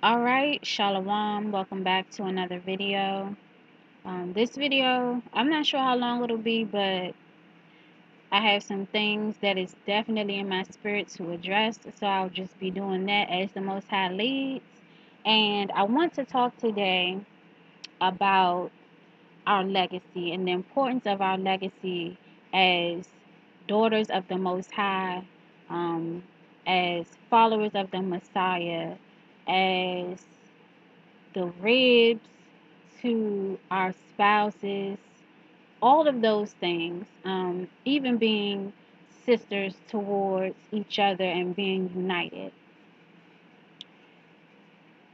Alright, Shalom, welcome back to another video. This video, I'm not sure how long it'll be, but I have some things that is definitely in my spirit to address, so I'll just be doing that as the Most High leads. And I want to talk today about our legacy and the importance of our legacy as daughters of the Most High, um, as followers of the Messiah, as the ribs to our spouses, all of those things, even being sisters towards each other and being united.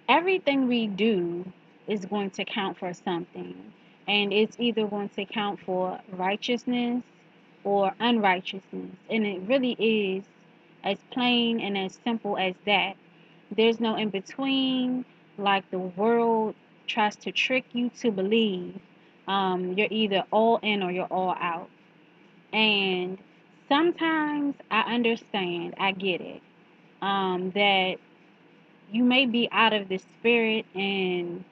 Everything we do is going to count for something, and it's either going to count for righteousness or unrighteousness, and it really is as plain and as simple as that. There's no in between, like the world tries to trick you to believe. You're either all in or you're all out. And sometimes I understand, I get it, that you may be out of the spirit and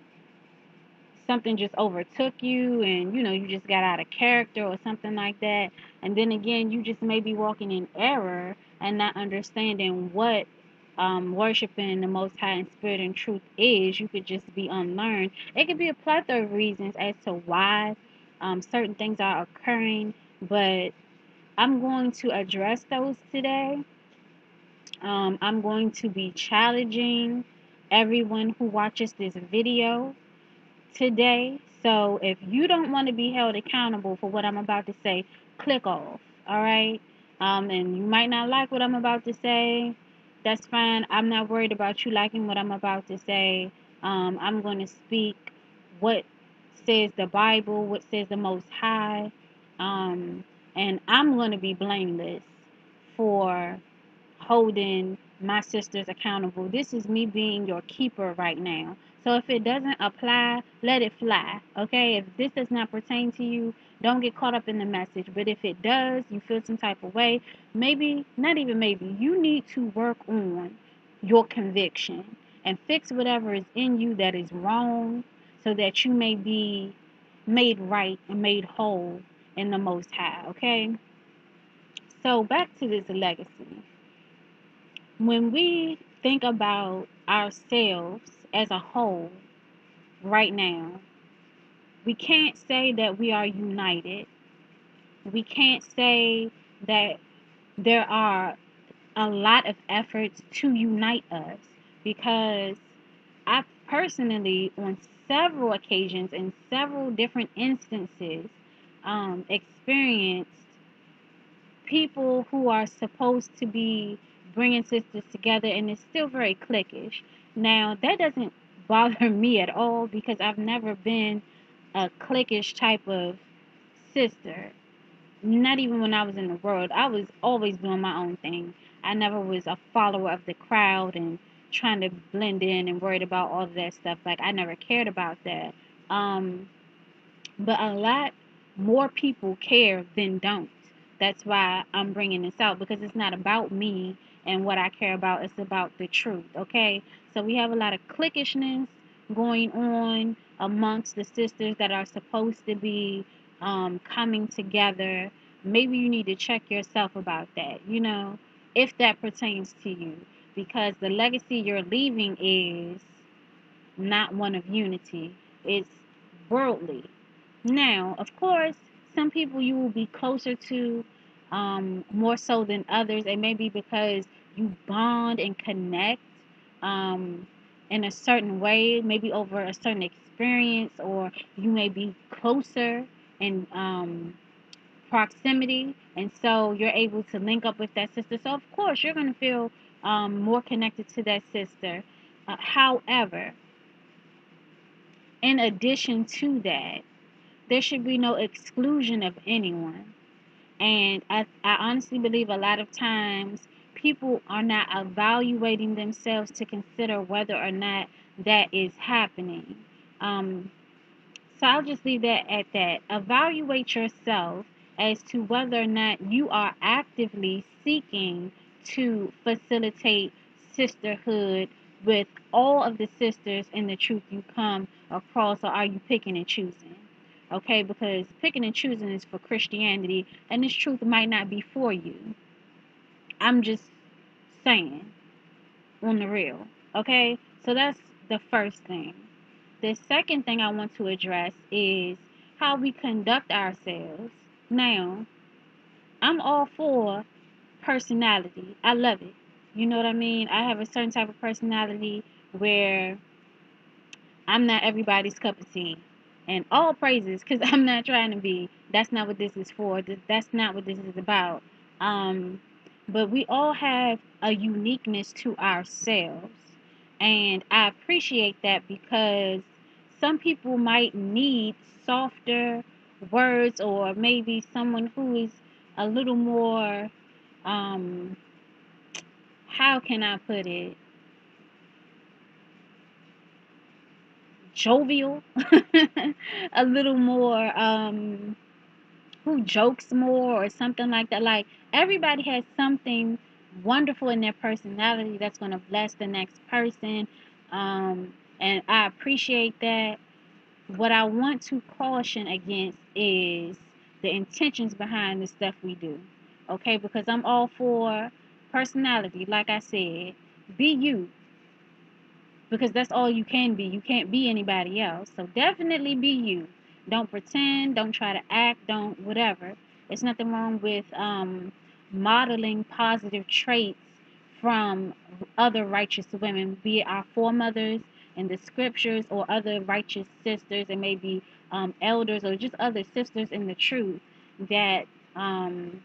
something just overtook you and you just got out of character or something like that, and then again you just may be walking in error and not understanding what worshiping the Most High in spirit and truth is. You could just be unlearned. It could be a plethora of reasons as to why certain things are occurring, but I'm going to address those today. I'm going to be challenging everyone who watches this video today. So if you don't want to be held accountable for what I'm about to say, click off. All right. And you might not like what I'm about to say. That's fine. I'm not worried about you liking what I'm about to say. I'm going to speak what says the Bible, what says the Most High. Um, and I'm going to be blameless for holding my sisters accountable. This is me being your keeper right now. So if it doesn't apply, let it fly. Okay? If this does not pertain to you, don't get caught up in the message. But if it does, you feel some type of way, maybe, not even maybe, you need to work on your conviction and fix whatever is in you that is wrong so that you may be made right and made whole in the Most High. Okay? So back to this legacy. When we think about ourselves as a whole right now, we can't say that we are united. We can't say that there are a lot of efforts to unite us, because I personally, on several occasions, in several different instances, experienced people who are supposed to be bringing sisters together, and it's still very cliquish. Now, that doesn't bother me at all because I've never been a cliquish type of sister. Not even when I was in the world. I was always doing my own thing. I never was a follower of the crowd and trying to blend in and worried about all of that stuff. Like, I never cared about that. Um, but a lot more people care than don't. That's why I'm bringing this out, because it's not about me and what I care about. It's about the truth, okay? So we have a lot of cliquishness going on amongst the sisters that are supposed to be coming together. Maybe you need to check yourself about that, if that pertains to you, because the legacy you're leaving is not one of unity. It's worldly. Now, of course, some people you will be closer to more so than others. It may be because you bond and connect um, in a certain way, maybe over a certain experience, or you may be closer in proximity, and so you're able to link up with that sister. So, of course, you're going to feel more connected to that sister. However, in addition to that, there should be no exclusion of anyone. And I honestly believe a lot of times people are not evaluating themselves to consider whether or not that is happening. Um, so I'll just leave that at that. Evaluate yourself as to whether or not you are actively seeking to facilitate sisterhood with all of the sisters in the truth you come across, or are you picking and choosing? Okay, because picking and choosing is for Christianity, and this truth might not be for you. I'm just saying, on the real. Okay, so that's the first thing. The second thing I want to address is how we conduct ourselves. Now, I'm all for personality. I love it. You know what I mean? I have a certain type of personality where I'm not everybody's cup of tea. And all praises, because I'm not trying to be. That's not what this is for. That's not what this is about. Um, but we all have a uniqueness to ourselves. And I appreciate that because some people might need softer words, or maybe someone who is a little more, um, how can I put it, jovial, a little more, who jokes more or something like that. Like, everybody has something wonderful in their personality that's going to bless the next person. And I appreciate that. What I want to caution against is the intentions behind the stuff we do. Okay, because I'm all for personality. Like I said, be you, because that's all you can be. You can't be anybody else. So definitely be you. Don't pretend. Don't try to act. Don't whatever. It's nothing wrong with modeling positive traits from other righteous women, be it our foremothers in the scriptures, or other righteous sisters, and maybe elders, or just other sisters in the truth that um,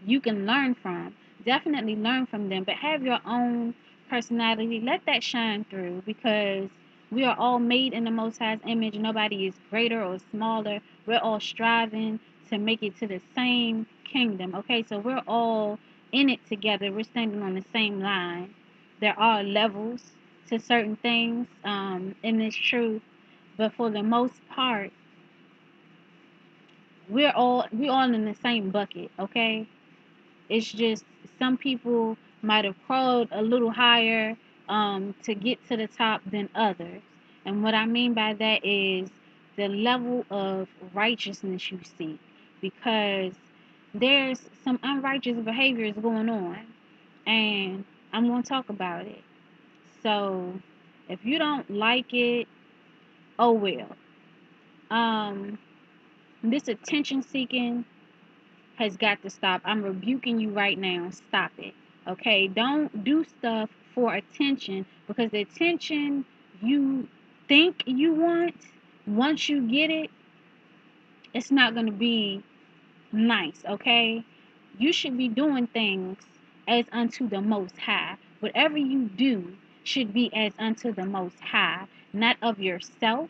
you can learn from. Definitely learn from them, but have your own personality. Let that shine through, because we are all made in the Most High's image. Nobody is greater or smaller. We're all striving to make it to the same kingdom. Okay, so we're all in it together. We're standing on the same line. There are levels to certain things in this truth, but for the most part, we're all in the same bucket. Okay, it's just some people might have crawled a little higher to get to the top than others. And what I mean by that is the level of righteousness you seek, because there's some unrighteous behaviors going on, and I'm going to talk about it. So if you don't like it, oh well. Um, this attention seeking has got to stop. I'm rebuking you right now. Stop it. Okay? Don't do stuff for attention, because the attention you think you want, once you get it, it's not going to be nice. Okay? You should be doing things as unto the Most High. Whatever you do should be as unto the Most High, not of yourself,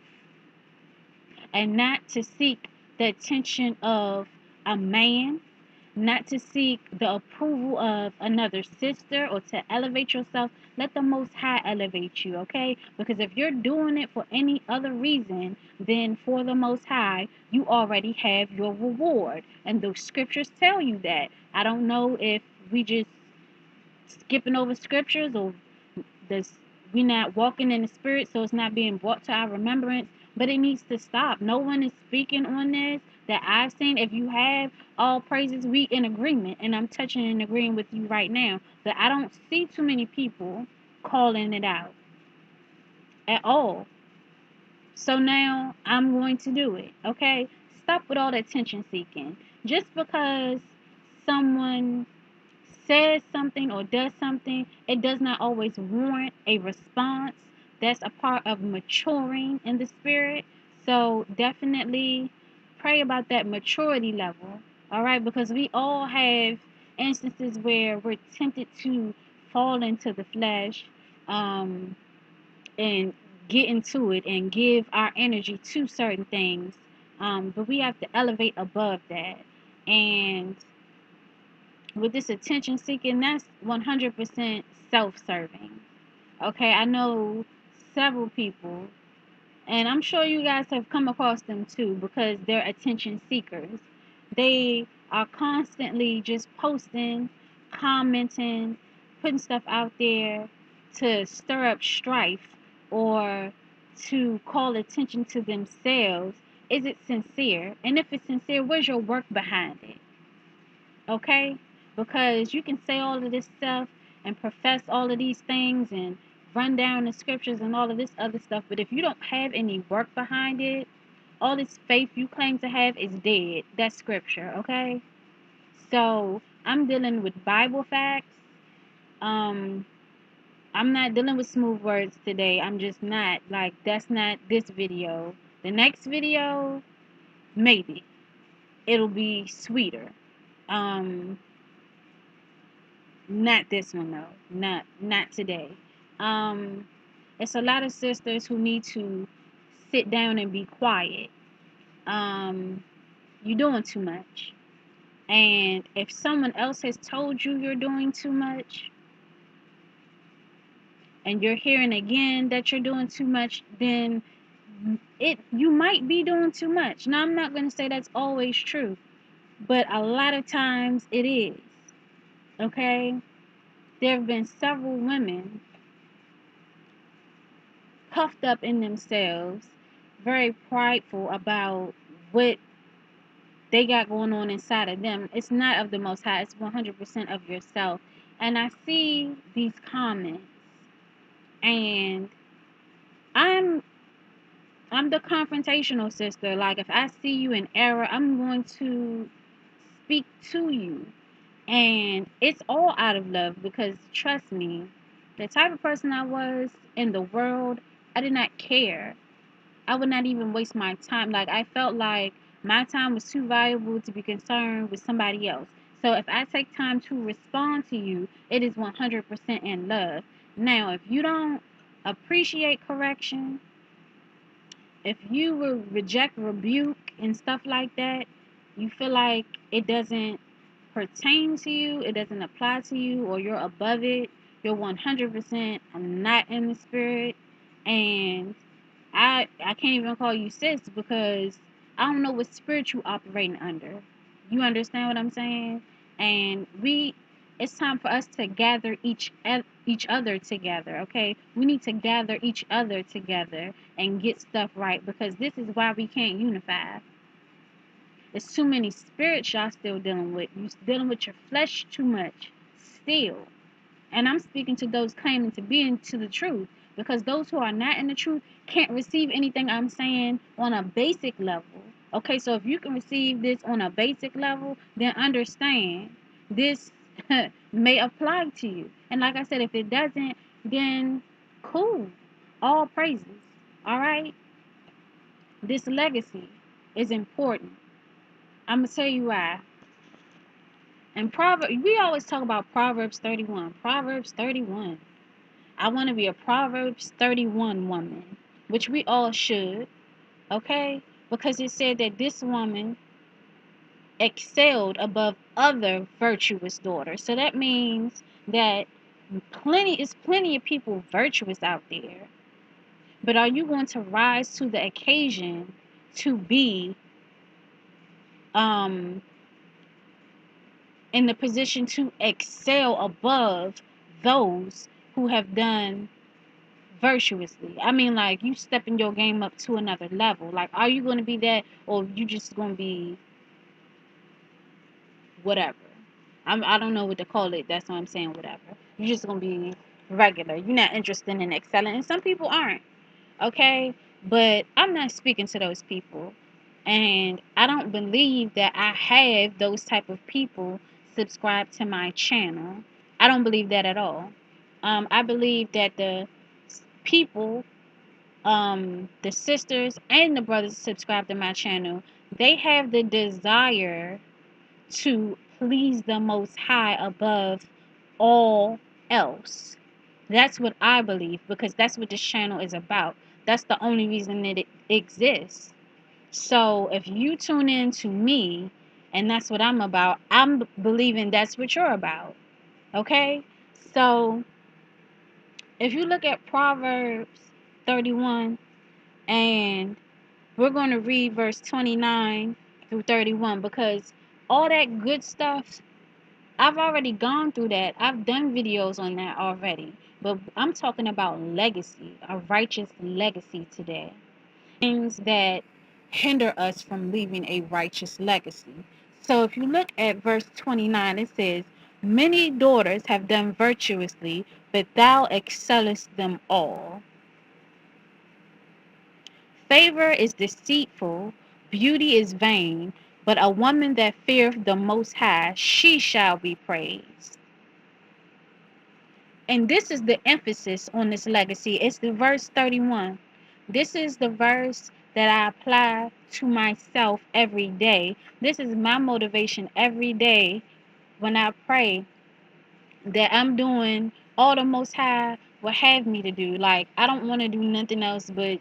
and not to seek the attention of a man, not to seek the approval of another sister, or to elevate yourself. Let the Most High elevate you, okay? Because if you're doing it for any other reason than for the Most High, you already have your reward. And the scriptures tell you that. I don't know if we just skipping over scriptures, or this, we're not walking in the spirit, so it's not being brought to our remembrance. But it needs to stop. No one is speaking on this that I've seen. If you have, all praises, we in agreement, and I'm touching and agreeing with you right now. But I don't see too many people calling it out at all. So now I'm going to do it. Okay, stop with all that attention seeking. Just because someone says something or does something, it does not always warrant a response. That's a part of maturing in the spirit. So definitely pray about that maturity level. All right, because we all have instances where we're tempted to fall into the flesh, um, and get into it and give our energy to certain things. But we have to elevate above that. And with this attention seeking, that's 100% self-serving. Okay, I know several people, and I'm sure you guys have come across them too, because they're attention seekers. They are constantly just posting, commenting, putting stuff out there, to stir up strife or to call attention to themselves, is it sincere? And if it's sincere, where's your work behind it? Okay? Because you can say all of this stuff and profess all of these things and run down the scriptures and all of this other stuff, but if you don't have any work behind it, all this faith you claim to have is dead. That's scripture, okay? So I'm dealing with Bible facts. Um, I'm not dealing with smooth words today. I'm just not. Like, that's not this video. The next video, maybe. It'll be sweeter. Um, Not this one though. Not today. Um, it's a lot of sisters who need to sit down and be quiet. Um, you're doing too much. And if someone else has told you you're doing too much, and you're hearing again that you're doing too much, then you might be doing too much. Now I'm not going to say that's always true, but a lot of times it is. Okay? There have been several women puffed up in themselves, very prideful about what they got going on inside of them. It's not of the Most High, it's 100% of yourself. And I see these comments, and I'm I'm the confrontational sister. Like, if I see you in error, I'm going to speak to you. And it's all out of love, because trust me, the type of person I was in the world, I did not care. I would not even waste my time. Like, I felt like my time was too valuable to be concerned with somebody else. So if I take time to respond to you, it is 100% in love. Now, if you don't appreciate correction, if you will reject rebuke and stuff like that, you feel like it doesn't pertain to you, it doesn't apply to you, or you're above it, you're 100% not in the spirit. And I can't even call you sis, because I don't know what spirit you operating under. You understand what I'm saying? And it's time for us to gather each other together, okay? We need to gather each other together and get stuff right, because this is why we can't unify. There's too many spirits y'all still dealing with. You dealing with your flesh too much still. And I'm speaking to those claiming to be into the truth, because those who are not in the truth can't receive anything I'm saying on a basic level. Okay, so if you can receive this on a basic level, then understand this may apply to you. And like I said, if it doesn't, then cool. All praises. All right? This legacy is important. I'm going to tell you why. And Proverbs, we always talk about Proverbs 31. Proverbs 31. I want to be a Proverbs 31 woman, which we all should, okay? Because it said that this woman excelled above other virtuous daughters. So that means that plenty of people virtuous out there. But are you going to rise to the occasion to be um in the position to excel above those who have done virtuously? I mean, like, you stepping your game up to another level. Like, are you going to be that, or you just going to be whatever? I don't know what to call it. That's why I'm saying whatever. You're just going to be regular. You're not interested in excelling. And some people aren't. Okay? But I'm not speaking to those people. And I don't believe that I have those type of people subscribe to my channel. I don't believe that at all. I believe that the people, the sisters and the brothers subscribe to my channel, they have the desire to please the Most High above all else. That's what I believe, because that's what this channel is about. That's the only reason that it exists. So if you tune in to me and that's what I'm about, I'm believing that's what you're about. Okay? So if you look at Proverbs 31, and we're going to read verse 29 through 31, because all that good stuff I've already gone through that. I've done videos on that already. But I'm talking about legacy, a righteous legacy today. Things that hinder us from leaving a righteous legacy. So if you look at verse 29, it says, many daughters have done virtuously, but thou excellest them all. Favor is deceitful, beauty is vain, but a woman that feareth the Most High, she shall be praised. And this is the emphasis on this legacy. It's the verse 31. This is the verse that I apply to myself every day. This is my motivation every day when I pray, that I'm doing all the Most High will have me to do. Like, I don't want to do nothing else but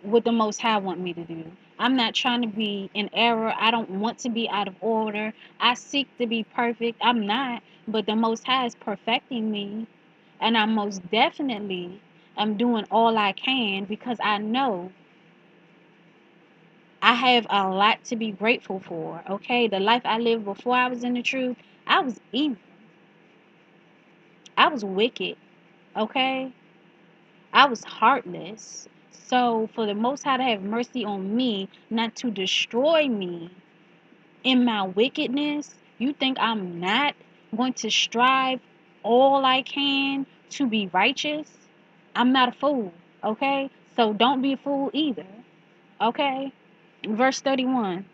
what the Most High want me to do. I'm not trying to be in error. I don't want to be out of order. I seek to be perfect. I'm not, but the Most High is perfecting me, and I most definitely am doing all I can, because I know I have a lot to be grateful for. Okay, the life I lived before I was in the truth, I was evil. I was wicked. Okay, I was heartless. So for the Most High to have mercy on me, not to destroy me in my wickedness, you think I'm not going to strive all I can to be righteous? I'm not a fool, okay? So don't be a fool either, okay? Verse 31.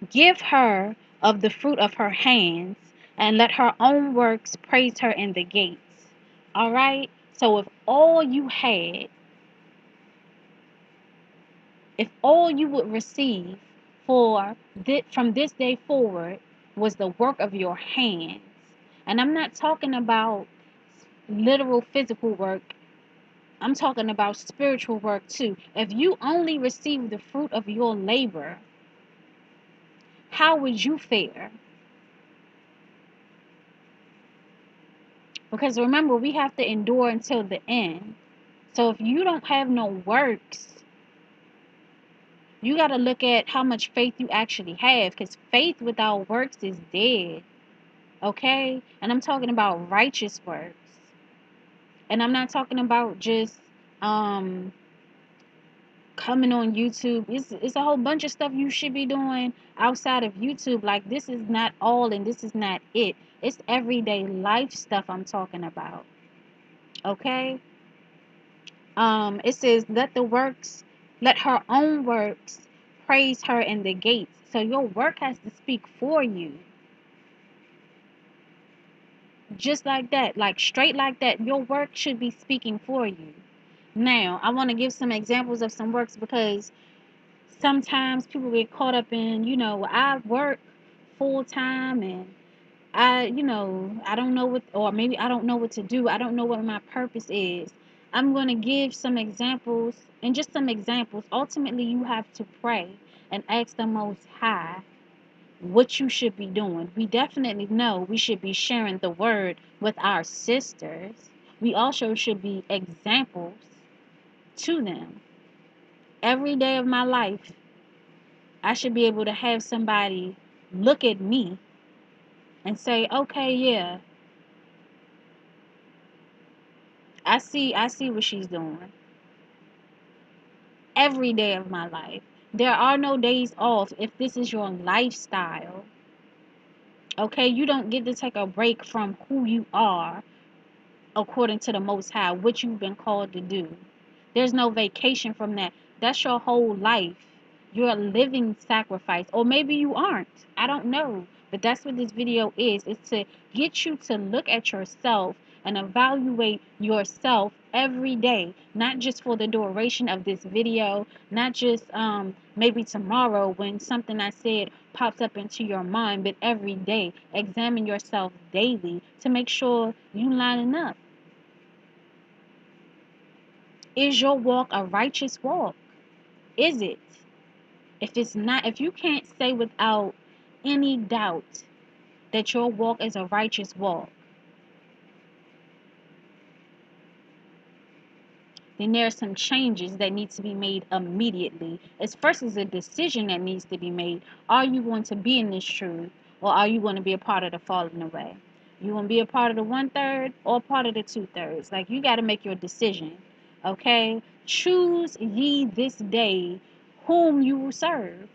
Give her of the fruit of her hands, and let her own works praise her in the gates. All right? So if all you would receive from this day forward was the work of your hands, and I'm not talking about literal physical work, I'm talking about spiritual work too. If you only receive the fruit of your labor, how would you fare? Because remember, we have to endure until the end. So if you don't have no works, you got to look at how much faith you actually have, because faith without works is dead. Okay? And I'm talking about righteous works. And I'm not talking about just um coming on YouTube. It's a whole bunch of stuff you should be doing outside of YouTube. Like, this is not all and this is not it. It's everyday life stuff I'm talking about. Okay? It says, let her own works praise her in the gates. So your work has to speak for you. Just like that, like straight like that, your work should be speaking for you. Now, I want to give some examples of some works, because sometimes people get caught up in, I work full time, and I don't know what, or maybe I don't know what to do. I don't know what my purpose is. I'm going to give some examples, and just some examples. Ultimately, you have to pray and ask the Most High what you should be doing. We definitely know we should be sharing the word with our sisters. We also should be examples to them. Every day of my life, I should be able to have somebody look at me and say, okay, yeah, I see what she's doing. Every day of my life. There are no days off if this is your lifestyle. Okay, you don't get to take a break from who you are according to the Most High, what you've been called to do. There's no vacation from that. That's your whole life. You're a living sacrifice. Or maybe you aren't. I don't know. But that's what this video is. It's to get you to look at yourself and evaluate yourself every day. Not just for the duration of this video. Not just maybe tomorrow when something I said pops up into your mind. But every day. Examine yourself daily to make sure you lining up. Is your walk a righteous walk? Is it? If it's not, if you can't say without any doubt that your walk is a righteous walk, then there are some changes that need to be made immediately. As first as a decision that needs to be made. Are you going to be in this truth? or are you going to be a part of the falling away? You want to be a part of the 1/3 or part of the 2/3? Like, you got to make your decision. Okay, choose ye this day whom you will serve,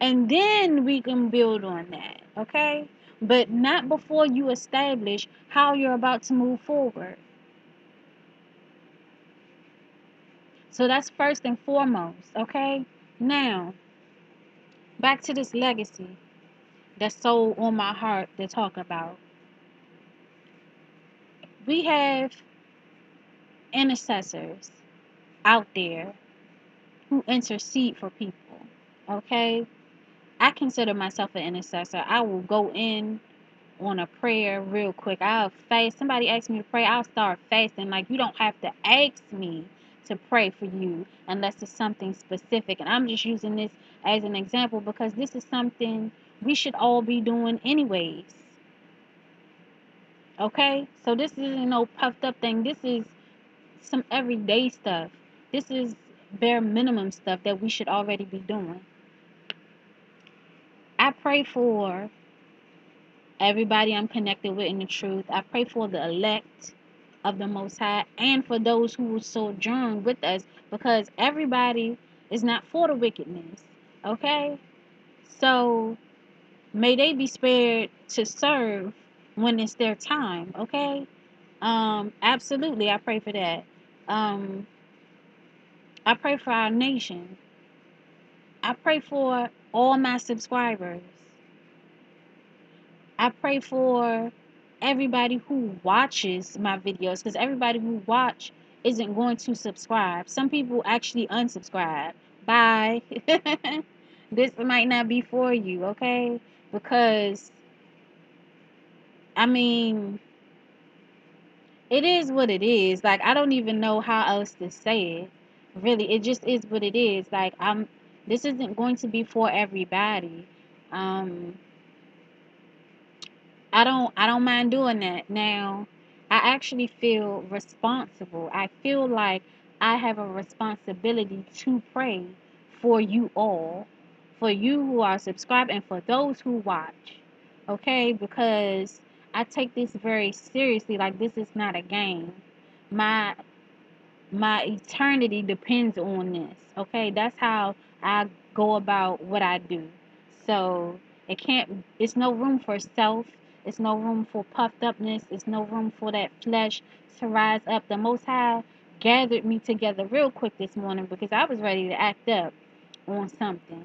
and then we can build on that. Okay, but not before you establish how you're about to move forward. So that's first and foremost. Okay, now back to this legacy that's so on my heart to talk about. We have intercessors out there who intercede for people. Okay, I consider myself an intercessor. I will go in on a prayer real quick. I'll fast. Somebody asks me to pray, I'll start fasting. Like, you don't have to ask me to pray for you unless it's something specific. And I'm just using this as an example because this is something we should all be doing anyways. Okay? So this isn't no puffed up thing. This is some everyday stuff. This is bare minimum stuff that we should already be doing. I pray for everybody I'm connected with in the truth. I pray for the elect of the Most High and for those who will sojourn with us, because everybody is not for the wickedness. Okay? So may they be spared to serve when it's their time. Okay? Absolutely, I pray for that. Um, I pray for our nation. I pray for all my subscribers. I pray for everybody who watches my videos, because everybody who watch isn't going to subscribe. Some people actually unsubscribe. Bye. This might not be for you, okay? Because I mean, it is what it is. Like, I don't even know how else to say it. Really, it just is what it is. Like, this isn't going to be for everybody. Um I don't mind doing that. Now, I actually feel responsible. I feel like I have a responsibility to pray for you all, for you who are subscribed and for those who watch. Okay? Because I take this very seriously. Like, this is not a game. My my eternity depends on this. Okay, that's how I go about what I do. So it's no room for self, it's no room for puffed upness, it's no room for that flesh to rise up. The Most High gathered me together real quick this morning because I was ready to act up on something.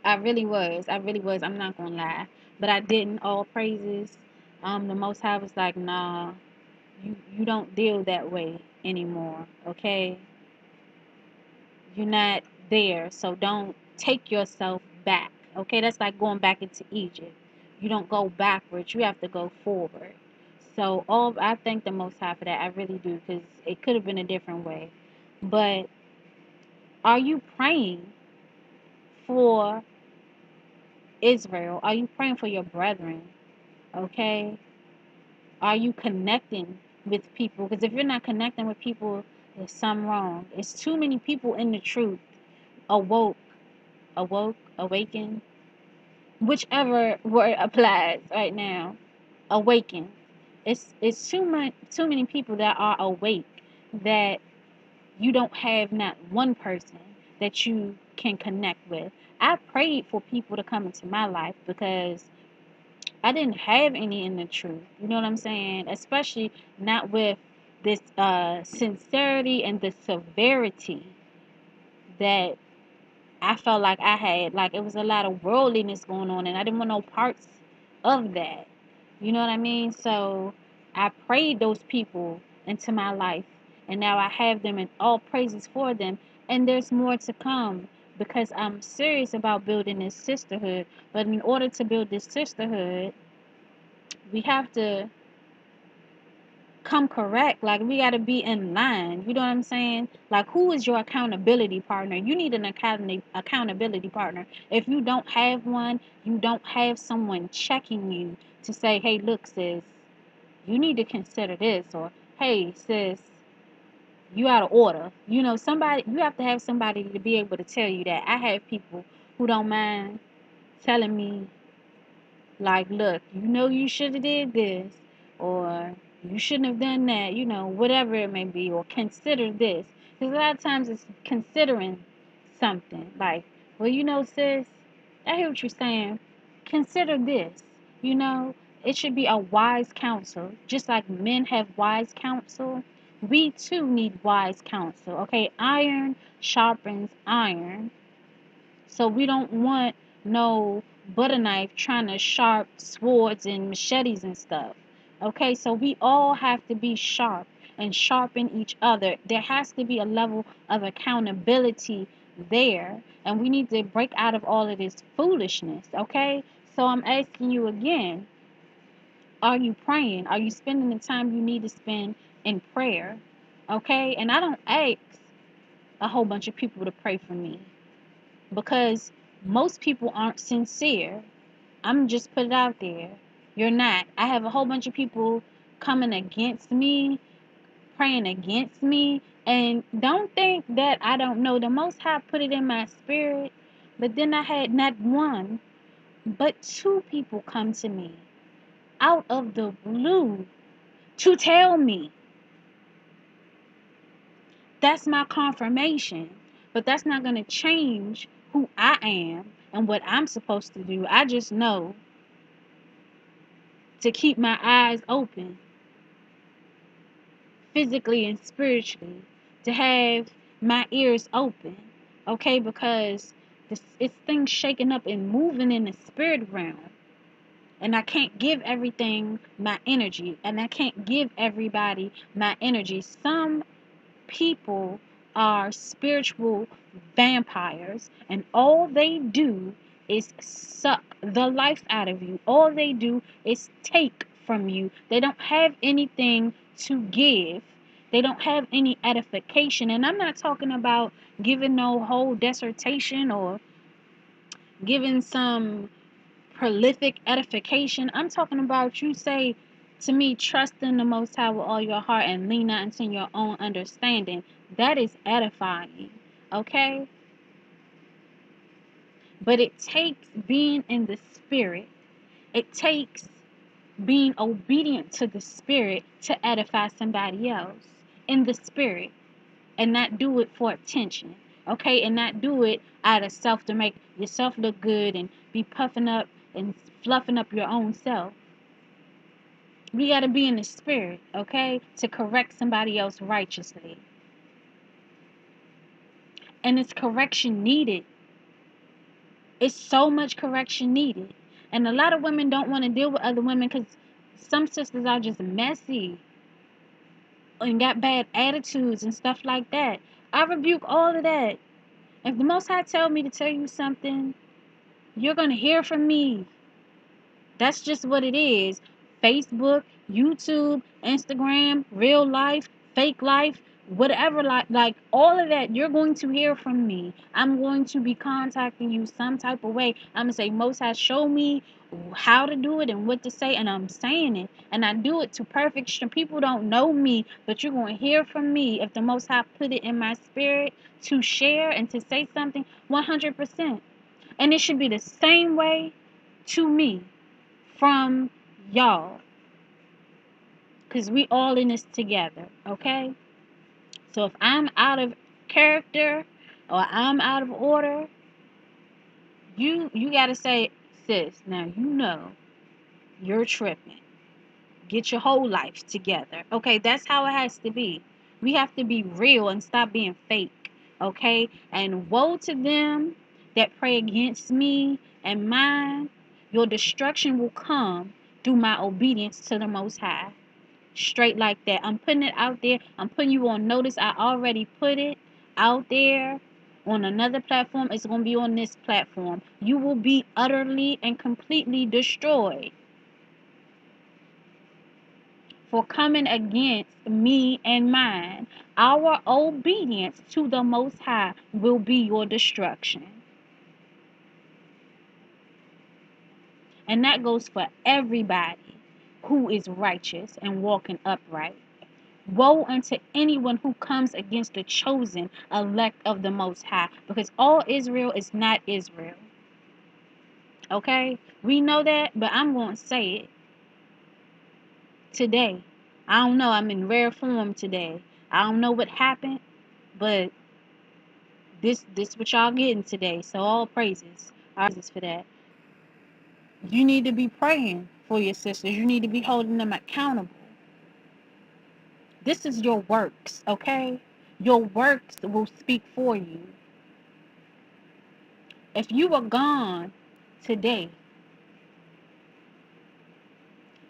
I really was, I'm not gonna lie, but I didn't. All praises. The Most High was like, nah, you don't deal that way anymore. Okay, you're not there, so don't take yourself back. Okay, that's like going back into Egypt. You don't go backwards, you have to go forward. So all I thank the Most High for that. I really do, because it could have been a different way. But are you praying for Israel? Are you praying for your brethren? Okay, are you connecting with people? Because if you're not connecting with people, there's something wrong. It's too many people in the truth, awoke, awakened, whichever word applies right now. Awaken. It's too many people that are awake, that you don't have not one person that you can connect with. I prayed for people to come into my life because I didn't have any in the truth. You know what I'm saying? Especially not with this sincerity and the severity that I felt like I had. Like, it was a lot of worldliness going on, and I didn't want no parts of that. You know what I mean? So I prayed those people into my life, and now I have them, and all praises for them. And there's more to come, because I'm serious about building this sisterhood. But in order to build this sisterhood, we have to come correct. Like, we got to be in line. You know what I'm saying? Like, who is your accountability partner? You need an accountability partner. If you don't have one, you don't have someone checking you to say, hey, look, sis, you need to consider this, or hey, sis, you out of order. You know, somebody, you have to have somebody to be able to tell you that. I have people who don't mind telling me Like, look, you should have did this, or you shouldn't have done that, whatever it may be, or consider this. Because a lot of times it's considering something. Like, well, sis, I hear what you're saying. Consider this. You know, it should be a wise counsel. Just like men have wise counsel, we too need wise counsel. Okay, iron sharpens iron. So we don't want no butter knife trying to sharp swords and machetes and stuff. Okay, so we all have to be sharp and sharpen each other. There has to be a level of accountability there. And we need to break out of all of this foolishness. Okay, so I'm asking you again, are you praying? Are you spending the time you need to spend in prayer? Okay, and I don't ask a whole bunch of people to pray for me, because most people aren't sincere. I'm just put it out there. You're not. I have a whole bunch of people coming against me, praying against me, and don't think that I don't know. The Most High put it in my spirit, but then I had not one, but two people come to me out of the blue to tell me. That's my confirmation. But that's not going to change who I am and what I'm supposed to do. I just know to keep my eyes open, physically and spiritually, to have my ears open, okay? Because it's things shaking up and moving in the spirit realm. And I can't give everything my energy, and I can't give everybody my energy. Some people are spiritual vampires, and all they do is suck the life out of you. All they do is take from you. They don't have anything to give. They don't have any edification. And I'm not talking about giving no whole dissertation or giving some prolific edification. I'm talking about, you say to me, trust in the Most High with all your heart and lean not into your own understanding. That is edifying, okay? But it takes being in the Spirit. It takes being obedient to the Spirit to edify somebody else in the Spirit, and not do it for attention, okay? And not do it out of self to make yourself look good and be puffing up and fluffing up your own self. We got to be in the Spirit, okay, to correct somebody else righteously. And it's correction needed. It's so much correction needed. And a lot of women don't want to deal with other women because some sisters are just messy and got bad attitudes and stuff like that. I rebuke all of that. If the Most High tell me to tell you something, you're going to hear from me. That's just what it is. Facebook, YouTube, Instagram, real life, fake life, whatever, like all of that, you're going to hear from me. I'm going to be contacting you some type of way. I'm going to say, Most High, show me how to do it and what to say, and I'm saying it. And I do it to perfection. People don't know me, but you're going to hear from me if the Most High put it in my spirit to share and to say something 100%. And it should be the same way to me from y'all, because we all in this together, okay? So if I'm out of character or I'm out of order, you got to say, sis, now you're tripping. Get your whole life together, okay? That's how it has to be. We have to be real and stop being fake, okay? And woe to them that pray against me and mine. Your destruction will come through my obedience to the Most High. Straight like that. I'm putting it out there. I'm putting you on notice. I already put it out there on another platform. It's going to be on this platform. You will be utterly and completely destroyed for coming against me and mine. Our obedience to the Most High will be your destruction. And that goes for everybody who is righteous and walking upright. Woe unto anyone who comes against the chosen elect of the Most High, because all Israel is not Israel. Okay? We know that, but I'm going to say it today. I don't know. I'm in rare form today. I don't know what happened, but this what y'all getting today. So all praises. All praises for that. You need to be praying for your sisters. You need to be holding them accountable. This is your works, okay? Your works will speak for you. If you were gone today,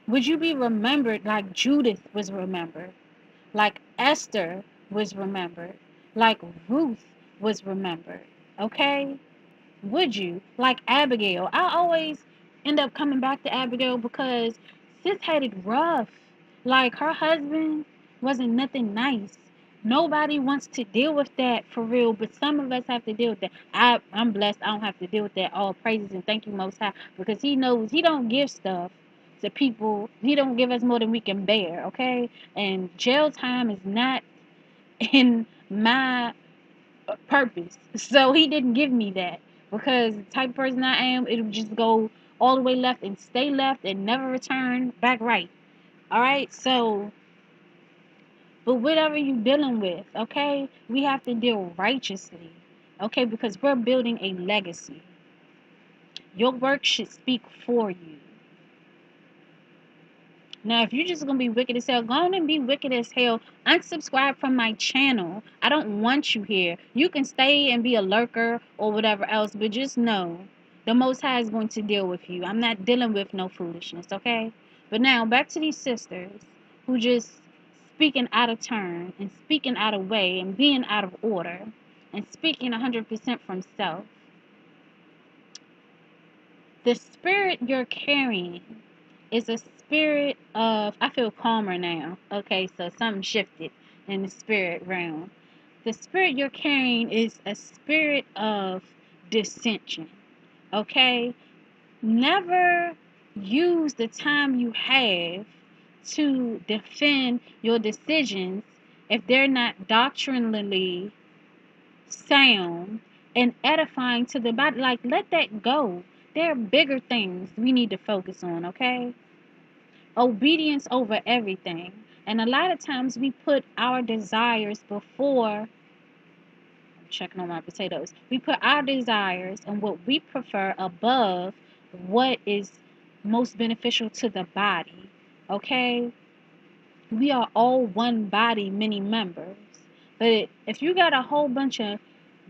would you be remembered like Judith was remembered, like Esther was remembered, like Ruth was remembered? Okay? Would you? Like Abigail. I always end up coming back to Abigail because sis had it rough. Like her husband wasn't nothing nice. Nobody wants to deal with that for real, but some of us have to deal with that. I'm blessed. I don't have to deal with that. All praises and thank you, Most High, because He knows He don't give stuff to people. He don't give us more than we can bear. Okay, and jail time is not in my purpose. So he didn't give me that because the type of person I am, it'll just go all the way left and stay left and never return back right. All right. So, but whatever you're dealing with, okay, we have to deal righteously, okay, because we're building a legacy. Your work should speak for you. Now, if you're just gonna be wicked as hell, go on and be wicked as hell. Unsubscribe from my channel. I don't want you here. You can stay and be a lurker or whatever else, but just know the Most High is going to deal with you. I'm not dealing with no foolishness, okay? But now back to these sisters who just speaking out of turn and speaking out of way and being out of order and speaking 100% from self. The spirit you're carrying is a spirit of, I feel calmer now. Okay, so something shifted in the spirit realm. The spirit you're carrying is a spirit of dissension. Okay, never use the time you have to defend your decisions if they're not doctrinally sound and edifying to the body. Like, let that go. There are bigger things we need to focus on, okay? Obedience over everything. And a lot of times we put our desires before, I'm checking on my potatoes. We put our desires and what we prefer above what is most beneficial to the body. Okay? We are all one body, many members. But if you got a whole bunch of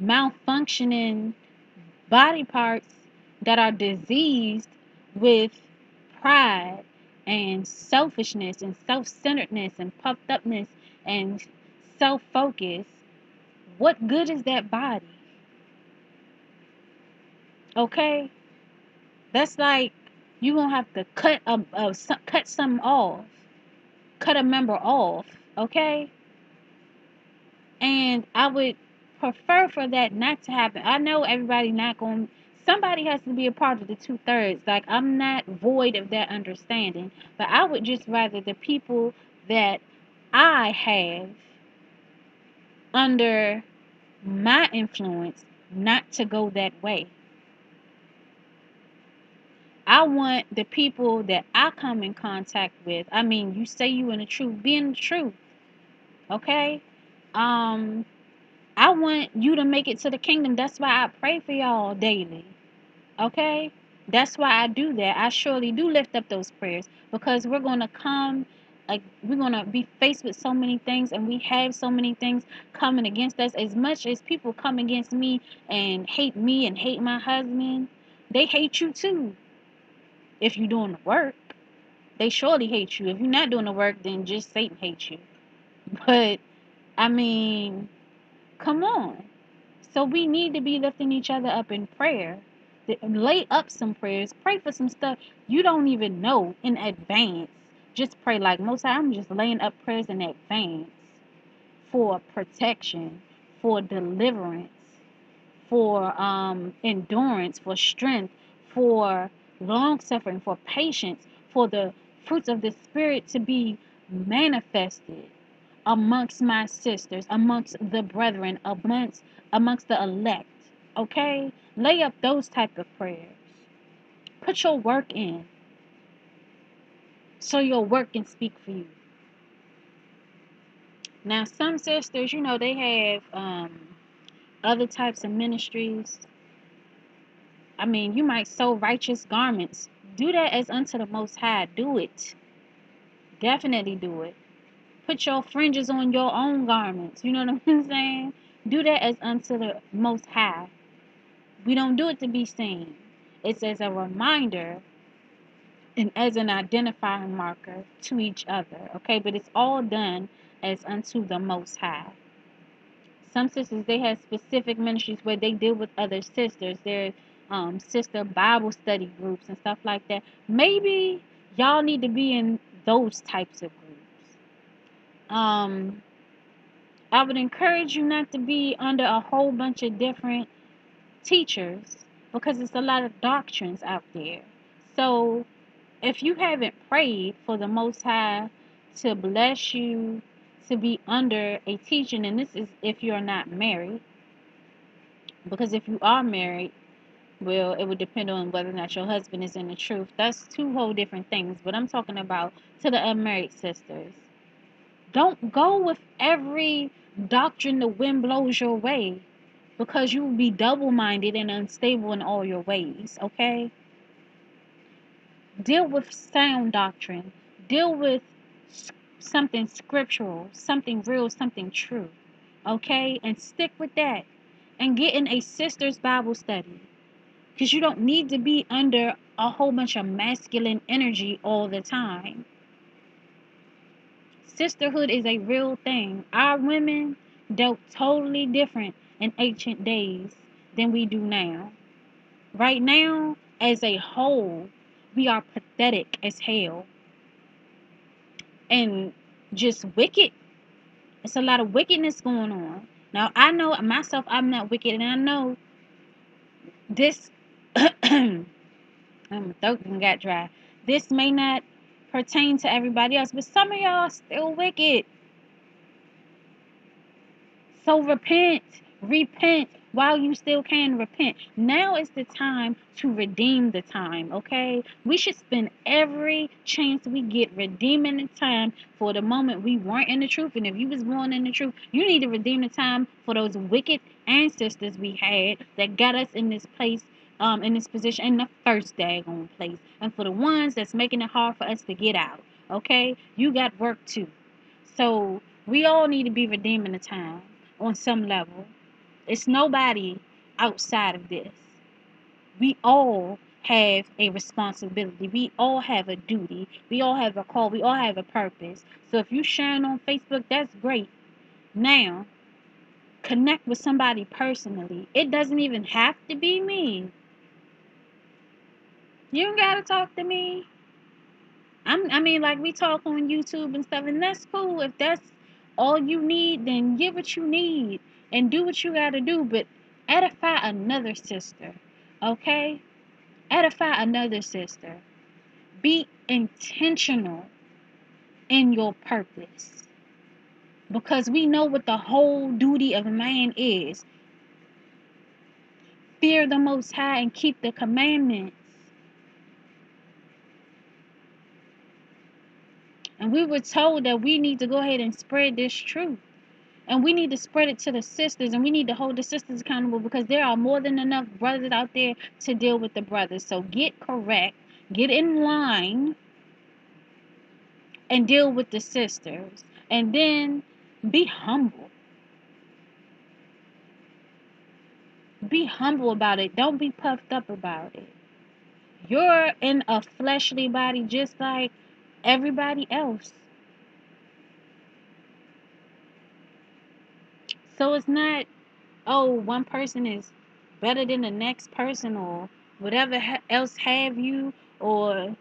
malfunctioning body parts that are diseased with pride and selfishness and self-centeredness and puffed upness and self-focus, what good is that body? Okay, that's like you gonna have to cut something off, cut a member off. Okay, and I would prefer for that not to happen. I know everybody not going. Somebody has to be a part of the 2/3. Like, I'm not void of that understanding, but I would just rather the people that I have under my influence not to go that way. I want the people that I come in contact with. I mean, you say you in the truth, be in the truth, okay? Um, I want you to make it to the kingdom. That's why I pray for y'all daily. Okay? That's why I do that. I surely do lift up those prayers because we're going to come, like, we're going to be faced with so many things and we have so many things coming against us. As much as people come against me and hate my husband, they hate you too. If you're doing the work, they surely hate you. If you're not doing the work, then just Satan hates you. But, I mean, come on. So we need to be lifting each other up in prayer. Lay up some prayers. Pray for some stuff you don't even know in advance. Just pray like most time. I'm just laying up prayers in advance for protection, for deliverance, for endurance, for strength, for long suffering, for patience, for the fruits of the Spirit to be manifested amongst my sisters, amongst the brethren, amongst the elect. Okay? Lay up those type of prayers. Put your work in so your work can speak for you. Now, some sisters, they have other types of ministries. I mean, you might sew righteous garments. Do that as unto the Most High. Do it. Definitely do it. Put your fringes on your own garments. You know what I'm saying? Do that as unto the Most High. We don't do it to be seen. It's as a reminder and as an identifying marker to each other. Okay? But it's all done as unto the Most High. Some sisters, they have specific ministries where they deal with other sisters. Their sister Bible study groups and stuff like that. Maybe y'all need to be in those types of groups. I would encourage you not to be under a whole bunch of different teachers because it's a lot of doctrines out there. So if you haven't prayed for the Most High to bless you to be under a teaching, and this is if you're not married, because if you are married, well, it would depend on whether or not your husband is in the truth. That's two whole different things. But I'm talking about to the unmarried sisters. Don't go with every doctrine the wind blows your way because you will be double minded and unstable in all your ways, okay? Deal with sound doctrine, deal with something scriptural, something real, something true, okay? And stick with that and get in a sister's Bible study because you don't need to be under a whole bunch of masculine energy all the time. Sisterhood is a real thing. Our women dealt totally different in ancient days than we do now. Right now, as a whole, we are pathetic as hell and just wicked. It's a lot of wickedness going on. Now, I know myself, I'm not wicked, and I know this. My throat got dry. This may not pertain to everybody else, but some of y'all still wicked. So repent while you still can repent. Now is the time to redeem the time, okay? We should spend every chance we get redeeming the time for the moment we weren't in the truth. And if you was born in the truth, you need to redeem the time for those wicked ancestors we had that got us in this place, in this position, in the first daggone place. And for the ones that's making it hard for us to get out, okay? You got work too. So we all need to be redeeming the time on some level. It's nobody outside of this. We all have a responsibility. We all have a duty. We all have a call. We all have a purpose. So if you're sharing on Facebook, that's great. Now, connect with somebody personally. It doesn't even have to be me. You don't gotta talk to me. I mean, like we talk on YouTube and stuff, and that's cool. If that's all you need, then get what you need and do what you gotta do. But edify another sister, okay? Edify another sister. Be intentional in your purpose because we know what the whole duty of a man is. Fear the Most High and keep the commandments. And we were told that we need to go ahead and spread this truth. And we need to spread it to the sisters, and we need to hold the sisters accountable because there are more than enough brothers out there to deal with the brothers. So get correct, get in line, and deal with the sisters. And then be humble. Be humble about it. Don't be puffed up about it. You're in a fleshly body just like everybody else. So it's not, oh, one person is better than the next person or whatever else have you, or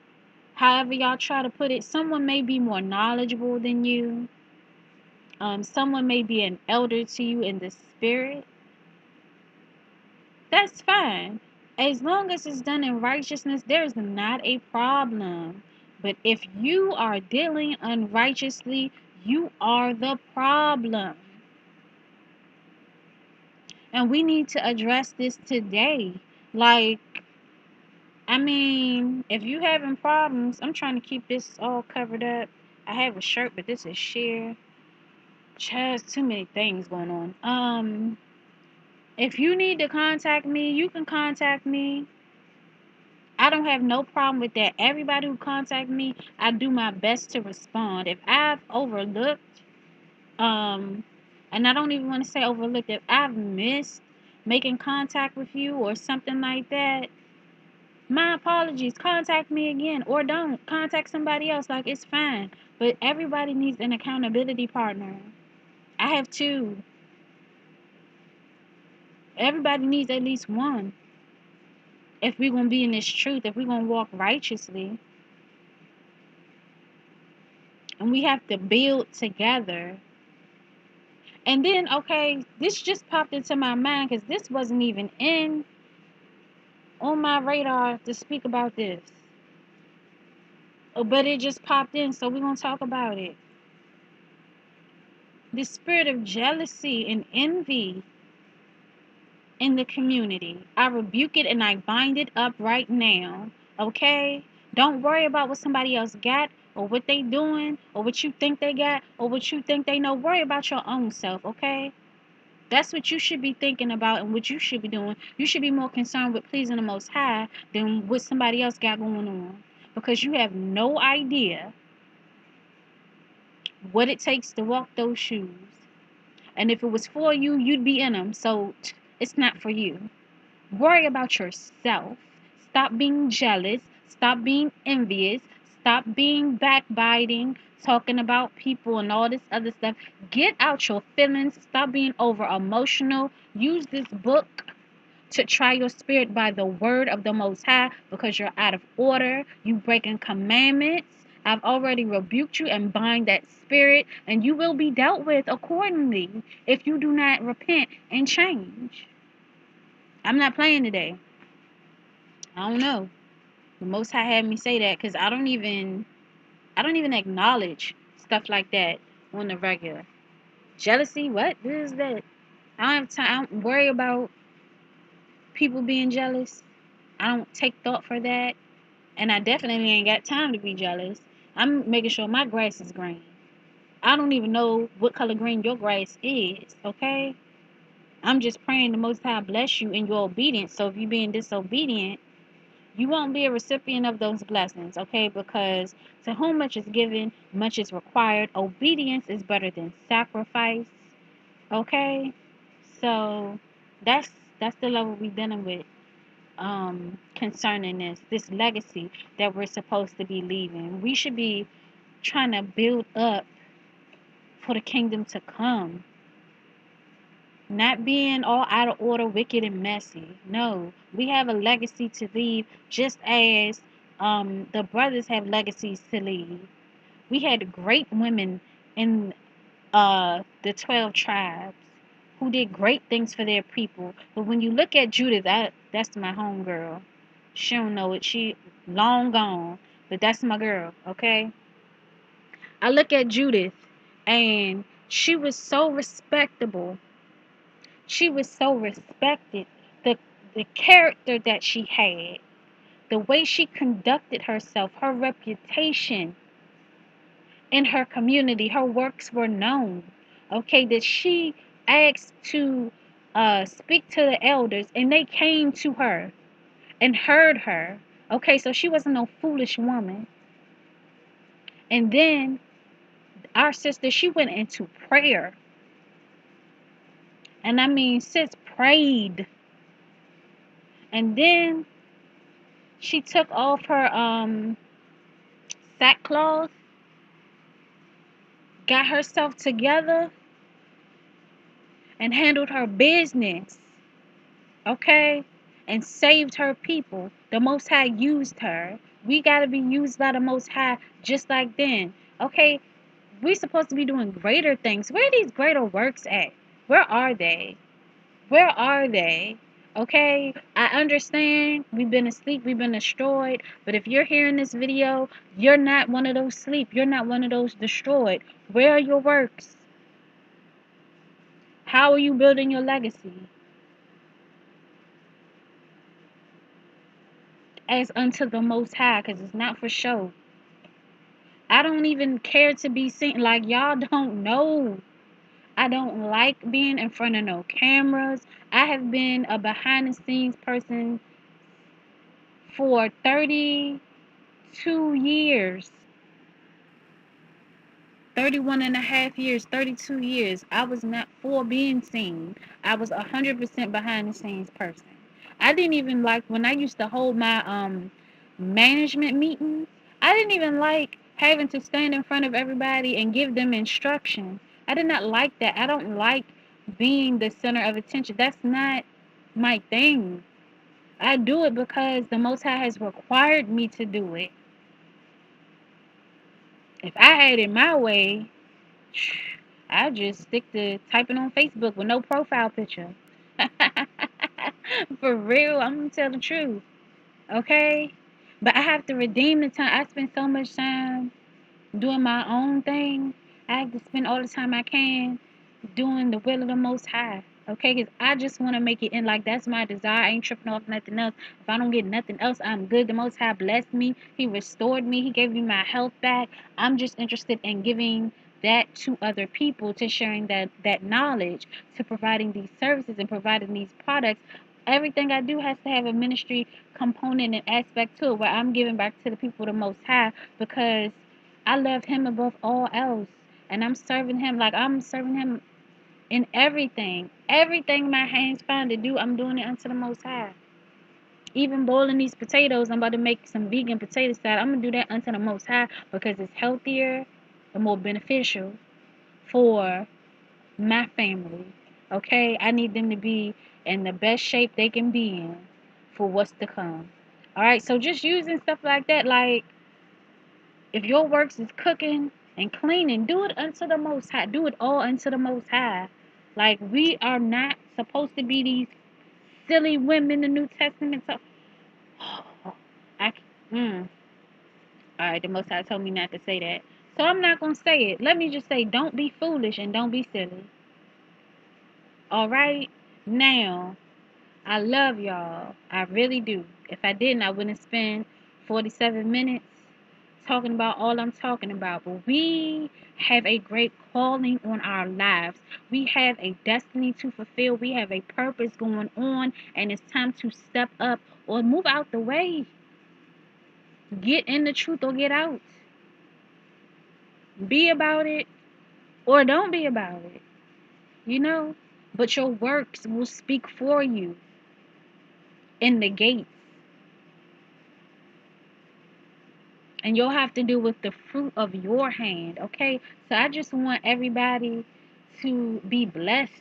however y'all try to put it. Someone may be more knowledgeable than you. Someone may be an elder to you in the spirit. That's fine. As long as it's done in righteousness, there's not a problem. But if you are dealing unrighteously, you are the problem. And we need to address this today. Like, I mean, if you having problems, I'm trying to keep this all covered up. I have a shirt, but this is sheer. Just too many things going on. If you need to contact me, you can contact me. I don't have no problem with that. Everybody who contact me, I do my best to respond. If I've overlooked, um, and I don't even want to say overlooked, if I've missed making contact with you or something like that, my apologies. Contact me again or don't. Contact somebody else. Like, it's fine. But everybody needs an accountability partner. I have two. Everybody needs at least one. If we're going to be in this truth, if we're going to walk righteously, and we have to build together. And then, okay, this just popped into my mind because this wasn't even in on my radar to speak about this. But it just popped in, so we're going to talk about it. The spirit of jealousy and envy in the community. I rebuke it and I bind it up right now. Okay? Don't worry about what somebody else got or what they doing or what you think they got or what you think they know. Worry about your own self, okay? That's what you should be thinking about and what you should be doing. You should be more concerned with pleasing the Most High than what somebody else got going on. Because you have no idea what it takes to walk those shoes. And if it was for you, you'd be in them. So it's not for you. Worry about yourself. Stop being jealous. Stop being envious. Stop being backbiting, talking about people and all this other stuff. Get out your feelings. Stop being over emotional. Use this book to try your spirit by the word of the Most High because you're out of order. You breaking commandments. I've already rebuked you and bind that spirit, and you will be dealt with accordingly if you do not repent and change. I'm not playing today. I don't know. The Most High had me say that because I don't even acknowledge stuff like that on the regular. Jealousy, what? This is that. I don't have time. I don't worry about people being jealous. I don't take thought for that. And I definitely ain't got time to be jealous. I'm making sure my grass is green. I don't even know what color green your grass is, okay? I'm just praying the Most High bless you in your obedience. So if you're being disobedient, you won't be a recipient of those blessings, okay? Because to whom much is given, much is required. Obedience is better than sacrifice, okay? So that's the level we're dealing with concerning this legacy that we're supposed to be leaving. We should be trying to build up for the kingdom to come, not being all out of order, wicked, and messy. No, we have a legacy to leave, just as the brothers have legacies to leave. We had great women in the 12 tribes who did great things for their people. But when you look at Judith, that's my homegirl. She don't know it. She long gone. But that's my girl, okay? I look at Judith and she was so respectable. She was so respected. The character that she had, the way she conducted herself, her reputation in her community, her works were known. Okay, that she asked to speak to the elders and they came to her and heard her. Okay, so she wasn't no foolish woman. And then our sister, she went into prayer. And I mean, sis prayed. And then she took off her sackcloth, got herself together, and handled her business. Okay? And saved her people. The Most High used her. We got to be used by the Most High just like then. Okay? We're supposed to be doing greater things. Where are these greater works at? Where are they? Where are they? Okay, I understand we've been asleep, we've been destroyed, but if you're hearing this video, you're not one of those sleep, you're not one of those destroyed. Where are your works? How are you building your legacy? as unto the Most High, because it's not for show. I don't even care to be seen. Like, y'all don't know. I don't like being in front of no cameras. I have been a behind the scenes person for 32 years. 31 and a half years, 32 years. I was not for being seen. I was 100% behind the scenes person. I didn't even like when I used to hold my management meetings. I didn't even like having to stand in front of everybody and give them instruction. I did not like that. I don't like being the center of attention. That's not my thing. I do it because the Most High has required me to do it. If I had it my way, I just stick to typing on Facebook with no profile picture. For real, I'm gonna tell the truth. Okay? But I have to redeem the time. I spend so much time doing my own thing. I have to spend all the time I can doing the will of the Most High. Okay, because I just want to make it in. Like, that's my desire. I ain't tripping off nothing else. If I don't get nothing else, I'm good. The Most High blessed me. He restored me. He gave me my health back. I'm just interested in giving that to other people, to sharing that knowledge, to providing these services and providing these products. Everything I do has to have a ministry component and aspect to it, where I'm giving back to the people of the Most High, because I love Him above all else, and I'm serving Him. Like, I'm serving Him in everything. Everything my hands find to do, I'm doing it unto the Most High. Even boiling these potatoes, I'm about to make some vegan potato salad. I'm going to do that unto the Most High because it's healthier and more beneficial for my family. Okay? I need them to be in the best shape they can be in for what's to come. Alright? So just using stuff like that, like, if your works is cooking and cleaning, do it unto the Most High. Do it all unto the Most High. Like, we are not supposed to be these silly women in the New Testament. So, I, mm, all right, the Most High told me not to say that. So I'm not going to say it. Let me just say, don't be foolish and don't be silly. All right? Now, I love y'all. I really do. If I didn't, I wouldn't spend 47 minutes talking about all I'm talking about. But we have a great calling on our lives. We have a destiny to fulfill. We have a purpose going on, and it's time to step up or move out the way. Get in the truth or get out. Be about it or don't be about it. You know? But your works will speak for you in the gates. And you'll have to do with the fruit of your hand. Okay? So I just want everybody to be blessed.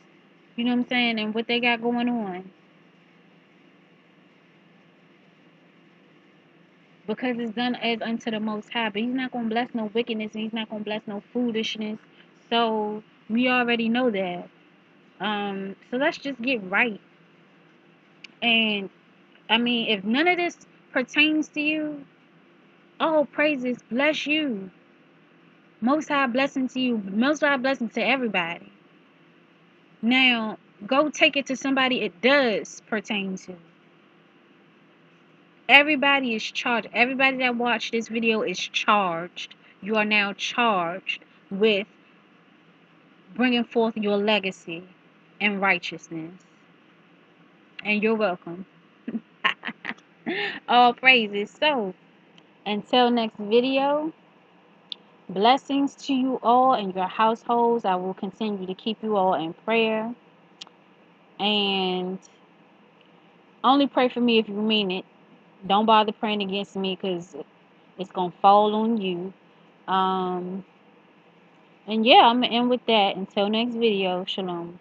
You know what I'm saying? And what they got going on. Because it's done as unto the Most High. But He's not going to bless no wickedness. And He's not going to bless no foolishness. So we already know that. So let's just get right. And I mean, if none of this pertains to you, all praises, bless you. Most High blessing to you. Most High blessing to everybody. Now, go take it to somebody it does pertain to. Everybody is charged. Everybody that watched this video is charged. You are now charged with bringing forth your legacy and righteousness. And you're welcome. All praises. So, until next video, blessings to you all and your households. I will continue to keep you all in prayer. And only pray for me if you mean it. Don't bother praying against me because it's going to fall on you. And yeah, I'm going to end with that. Until next video. Shalom.